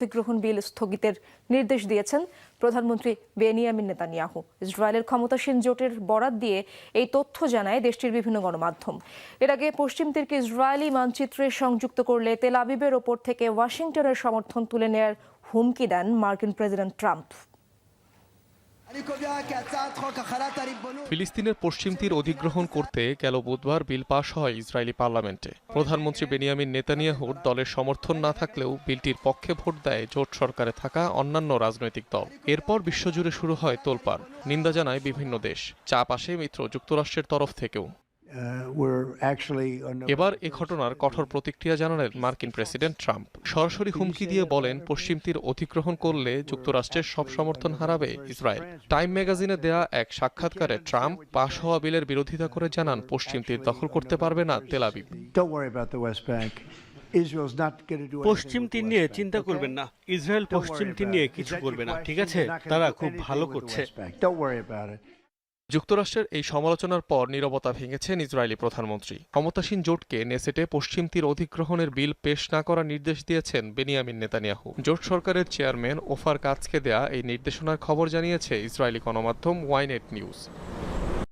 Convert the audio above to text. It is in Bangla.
অধিগ্রহণ বিল স্থগিতের নির্দেশ দিয়েছেন প্রধানমন্ত্রী বেনিয়ামিন নেতানিয়াহু। ইসরায়েলের ক্ষমতাসীন জোটের বরাত দিয়ে এই তথ্য জানায় দেশটির বিভিন্ন গণমাধ্যম। এর আগে পশ্চিম তীরকে ইসরায়েলি মানচিত্রে সংযুক্ত করলে তেল আবিবের ওপর থেকে ওয়াশিংটনের সমর্থন তুলে নেয়ার হুমকি দেন মার্কিন প্রেসিডেন্ট ট্রাম্প। ফিলিস্তিনের পশ্চিম তীর অধিগ্রহণ করতে গেল বুধবার বিল পাশ হয় ইসরায়েলি পার্লামেন্টে। প্রধানমন্ত্রী বেনিয়ামিন নেতানিয়াহুর দলের সমর্থন না থাকলেও বিলটির পক্ষে ভোট দেয় জোট সরকারে থাকা অন্যান্য রাজনৈতিক দল। এরপর বিশ্বজুড়ে শুরু হয় তোলপাড়, নিন্দা জানায় বিভিন্ন দেশ, চাপ আসে মিত্র যুক্তরাষ্ট্রের তরফ থেকেও। এবার এ ঘটনার কঠোর প্রতিক্রিয়া জানালেন মার্কিন প্রেসিডেন্ট ট্রাম্প। সরাসরি হুমকি দিয়ে বলেন, পশ্চিম তীর অধিগ্রহণ করলে যুক্তরাষ্ট্রের সব সমর্থন হারাবে ইসরায়েল। টাইম ম্যাগাজিনে দেয়া এক সাক্ষাৎকারে ট্রাম্প পাশ হওয়া বিলের বিরোধিতা করে জানান, পশ্চিম তীর দখল করতে পারবে না তেল আবিব। পশ্চিম তীর নিয়ে চিন্তা করবেন না, ইসরায়েল পশ্চিম তীর নিয়ে কিছু করবে না, ঠিক আছে? তারা খুব ভালো করছে। যুক্তরাষ্ট্রের এই সমালোচনার পর নীরবতা ভেঙেছেন ইসরায়েলি প্রধানমন্ত্রী। ক্ষমতাসীন জোটকে নেসেটে পশ্চিম তীর অধিগ্রহণের বিল পেশ না করার নির্দেশ দিয়েছেন বেনিয়ামিন নেতানিয়াহু। জোট সরকারের চেয়ারম্যান ওফার কাৎজকে দেয়া এই নির্দেশনার খবর জানিয়েছে ইসরায়েলি গণমাধ্যম ওয়াইনেট নিউজ।